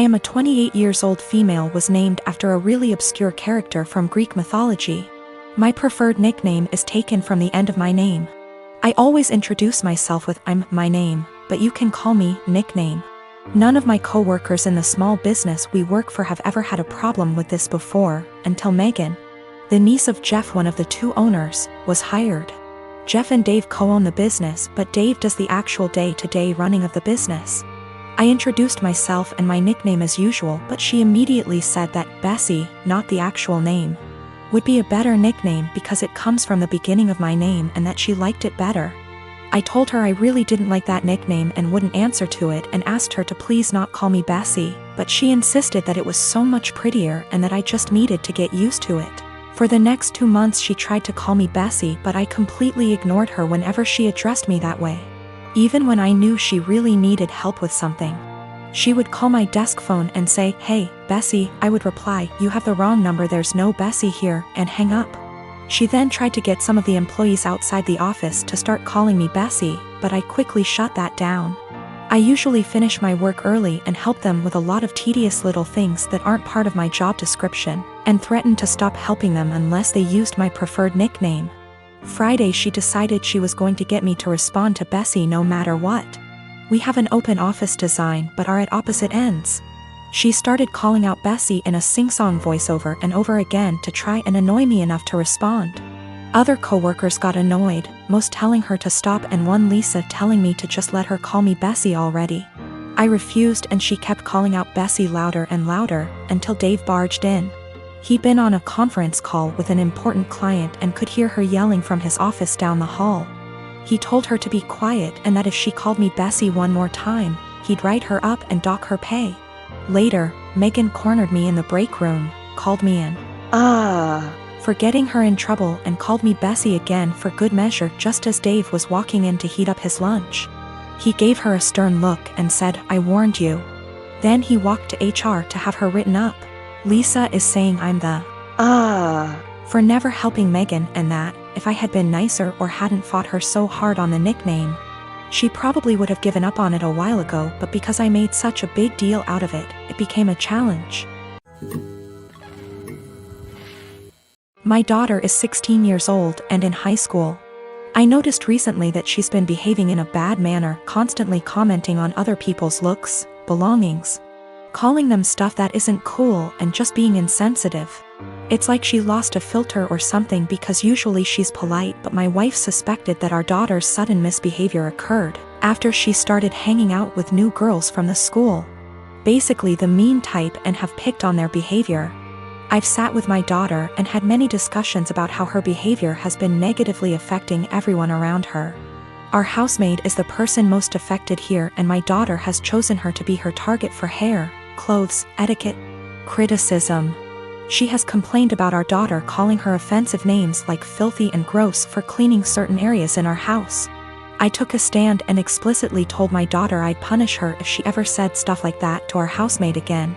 I am a 28 years old female was named after a really obscure character from Greek mythology. My preferred nickname is taken from the end of my name. I always introduce myself with I'm my name, but you can call me nickname. None of my co-workers in the small business we work for have ever had a problem with this before, until Megan, the niece of Jeff, one of the two owners, was hired. Jeff and Dave co-own the business, but Dave does the actual day-to-day running of the business. I introduced myself and my nickname as usual, but she immediately said that Bessie, not the actual name, would be a better nickname because it comes from the beginning of my name and that she liked it better. I told her I really didn't like that nickname and wouldn't answer to it and asked her to please not call me Bessie, but she insisted that it was so much prettier and that I just needed to get used to it. For the next 2 months she tried to call me Bessie, but I completely ignored her whenever she addressed me that way. Even when I knew she really needed help with something. She would call my desk phone and say, "Hey, Bessie," I would reply, "You have the wrong number, there's no Bessie here," and hang up. She then tried to get some of the employees outside the office to start calling me Bessie, but I quickly shut that down. I usually finish my work early and help them with a lot of tedious little things that aren't part of my job description, and threatened to stop helping them unless they used my preferred nickname. Friday she decided she was going to get me to respond to Bessie no matter what. We have an open office design but are at opposite ends. She started calling out Bessie in a sing-song voiceover and over again to try and annoy me enough to respond. Other co-workers got annoyed, most telling her to stop and one Lisa telling me to just let her call me Bessie already. I refused and she kept calling out Bessie louder and louder, until Dave barged in. He'd been on a conference call with an important client and could hear her yelling from his office down the hall. He told her to be quiet and that if she called me Bessie one more time, he'd write her up and dock her pay. Later, Megan cornered me in the break room, called me in for getting her in trouble and called me Bessie again for good measure just as Dave was walking in to heat up his lunch. He gave her a stern look and said, "I warned you." Then he walked to HR to have her written up. Lisa is saying I'm the for never helping Megan and that, if I had been nicer or hadn't fought her so hard on the nickname, she probably would have given up on it a while ago, but because I made such a big deal out of it, it became a challenge. My daughter is 16 years old and in high school. I noticed recently that she's been behaving in a bad manner, constantly commenting on other people's looks, belongings, calling them stuff that isn't cool and just being insensitive. It's like she lost a filter or something because usually she's polite, but my wife suspected that our daughter's sudden misbehavior occurred after she started hanging out with new girls from the school. Basically the mean type, and have picked on their behavior. I've sat with my daughter and had many discussions about how her behavior has been negatively affecting everyone around her. Our housemaid is the person most affected here and my daughter has chosen her to be her target for hair, clothes, etiquette, criticism. She has complained about our daughter calling her offensive names like filthy and gross for cleaning certain areas in our house. I took a stand and explicitly told my daughter I'd punish her if she ever said stuff like that to our housemaid again.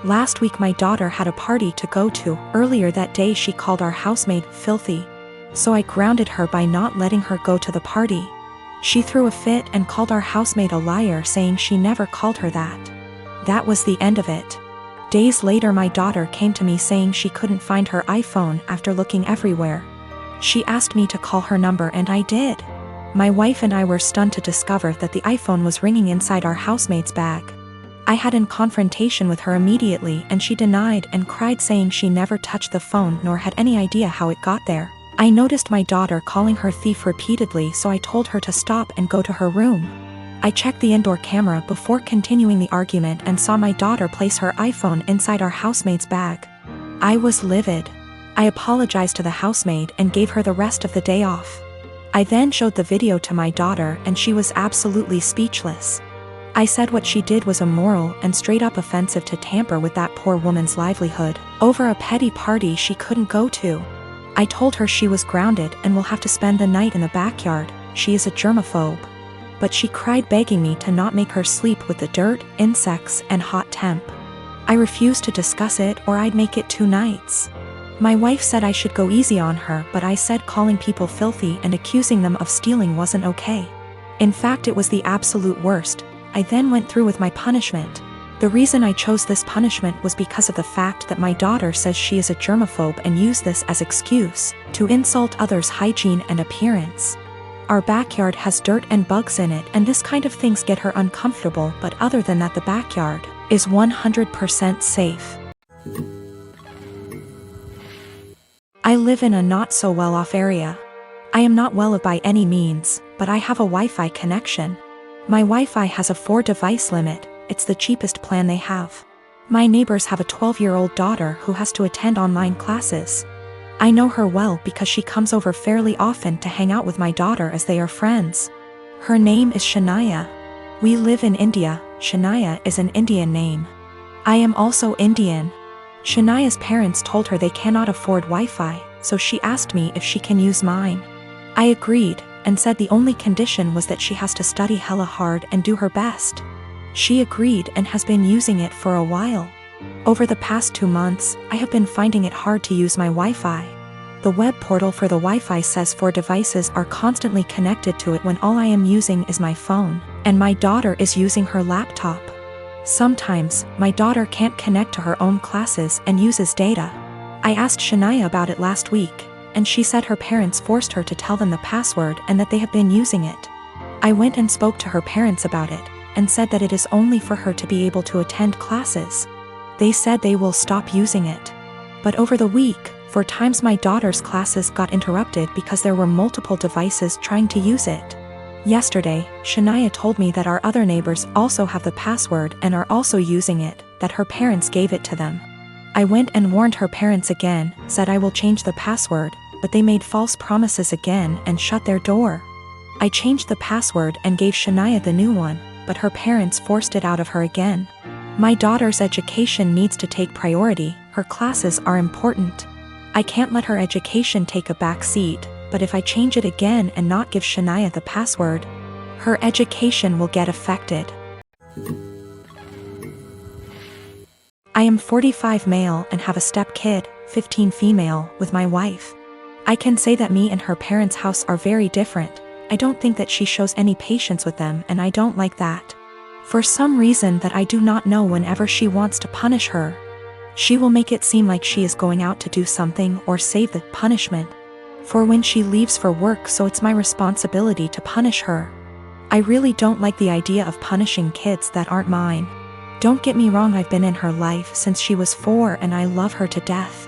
Last week my daughter had a party to go to. Earlier that day she called our housemaid filthy. So I grounded her by not letting her go to the party. She threw a fit and called our housemaid a liar, saying she never called her that. That was the end of it. Days later my daughter came to me saying she couldn't find her iPhone after looking everywhere. She asked me to call her number and I did. My wife and I were stunned to discover that the iPhone was ringing inside our housemaid's bag. I had in confrontation with her immediately and she denied and cried, saying she never touched the phone nor had any idea how it got there. I noticed my daughter calling her thief repeatedly, so I told her to stop and go to her room. I checked the indoor camera before continuing the argument and saw my daughter place her iPhone inside our housemaid's bag. I was livid. I apologized to the housemaid and gave her the rest of the day off. I then showed the video to my daughter and she was absolutely speechless. I said what she did was immoral and straight up offensive to tamper with that poor woman's livelihood over a petty party she couldn't go to. I told her she was grounded and will have to spend the night in the backyard. She is a germaphobe. But she cried, begging me to not make her sleep with the dirt, insects, and hot temp. I refused to discuss it or I'd make it 2 nights. My wife said I should go easy on her, but I said calling people filthy and accusing them of stealing wasn't okay. In fact, it was the absolute worst. I then went through with my punishment. The reason I chose this punishment was because of the fact that my daughter says she is a germaphobe and use this as excuse to insult others' hygiene and appearance. Our backyard has dirt and bugs in it, and this kind of things get her uncomfortable, but other than that the backyard is 100% safe. I live in a not so well-off area. I am not well by any means, but I have a Wi-Fi connection. My Wi-Fi has a 4-device limit. It's the cheapest plan they have. My neighbors have a 12-year-old daughter who has to attend online classes. I know her well because she comes over fairly often to hang out with my daughter as they are friends. Her name is Shania. We live in India. Shania is an Indian name. I am also Indian. Shania's parents told her they cannot afford Wi-Fi, so she asked me if she can use mine. I agreed, and said the only condition was that she has to study hella hard and do her best. She agreed and has been using it for a while. Over the past 2 months, I have been finding it hard to use my Wi-Fi. The web portal for the Wi-Fi says 4 devices are constantly connected to it when all I am using is my phone, and my daughter is using her laptop. Sometimes, my daughter can't connect to her own classes and uses data. I asked Shania about it last week, and she said her parents forced her to tell them the password and that they have been using it. I went and spoke to her parents about it, and said that it is only for her to be able to attend classes. They said they will stop using it. But over the week, 4 times my daughter's classes got interrupted because there were multiple devices trying to use it. Yesterday, Shania told me that our other neighbors also have the password and are also using it, that her parents gave it to them. I went and warned her parents again, said I will change the password, but they made false promises again and shut their door. I changed the password and gave Shania the new one, but her parents forced it out of her again. My daughter's education needs to take priority, her classes are important. I can't let her education take a back seat, but if I change it again and not give Shania the password, her education will get affected. I am 45 male and have a step-kid, 15 female, with my wife. I can say that me and her parents' house are very different. I don't think that she shows any patience with them, and I don't like that. For some reason that I do not know, whenever she wants to punish her, she will make it seem like she is going out to do something or save the punishment for when she leaves for work, so it's my responsibility to punish her. I really don't like the idea of punishing kids that aren't mine. Don't get me wrong, I've been in her life since she was 4 and I love her to death.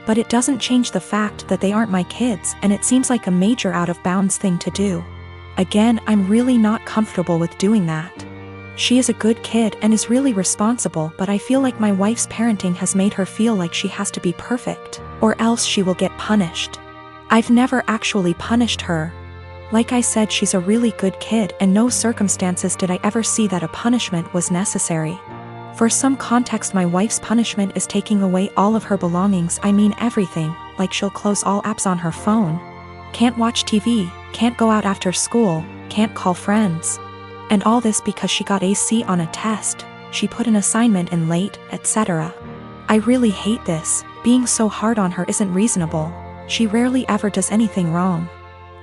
But it doesn't change the fact that they aren't my kids, and it seems like a major out-of-bounds thing to do. Again, I'm really not comfortable with doing that. She is a good kid and is really responsible, but I feel like my wife's parenting has made her feel like she has to be perfect, or else she will get punished. I've never actually punished her. Like I said, she's a really good kid, and no circumstances did I ever see that a punishment was necessary. For some context, my wife's punishment is taking away all of her belongings, I mean everything, like she'll close all apps on her phone. Can't watch TV, can't go out after school, can't call friends. And all this because she got a C on a test, she put an assignment in late, etc. I really hate this. Being so hard on her isn't reasonable. She rarely ever does anything wrong.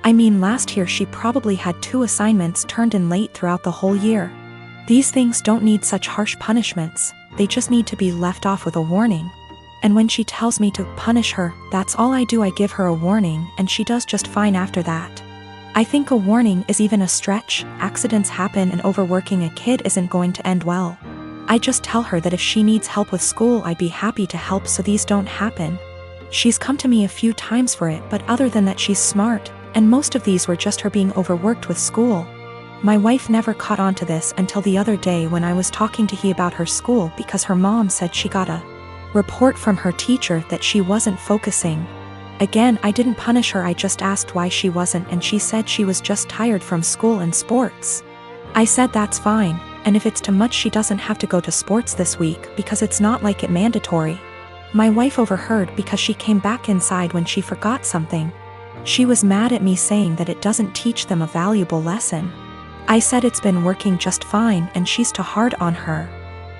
I mean, last year she probably had 2 assignments turned in late throughout the whole year. These things don't need such harsh punishments, they just need to be left off with a warning. And when she tells me to punish her, that's all I do. I give her a warning and she does just fine after that. I think a warning is even a stretch. Accidents happen, and overworking a kid isn't going to end well. I just tell her that if she needs help with school, I'd be happy to help so these don't happen. She's come to me a few times for it, but other than that she's smart, and most of these were just her being overworked with school. My wife never caught on to this until the other day when I was talking to her about her school, because her mom said she got a report from her teacher that she wasn't focusing. Again, I didn't punish her, I just asked why she wasn't, and she said she was just tired from school and sports. I said that's fine, and if it's too much she doesn't have to go to sports this week because it's not like it mandatory. My wife overheard because she came back inside when she forgot something. She was mad at me, saying that it doesn't teach them a valuable lesson. I said it's been working just fine and she's too hard on her.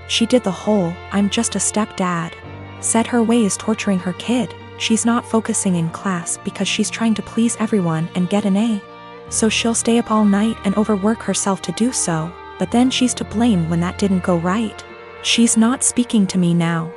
She did the whole "I'm just a stepdad" said her way is torturing her kid. She's not focusing in class because she's trying to please everyone and get an A. So she'll stay up all night and overwork herself to do so, but then she's to blame when that didn't go right. She's not speaking to me now.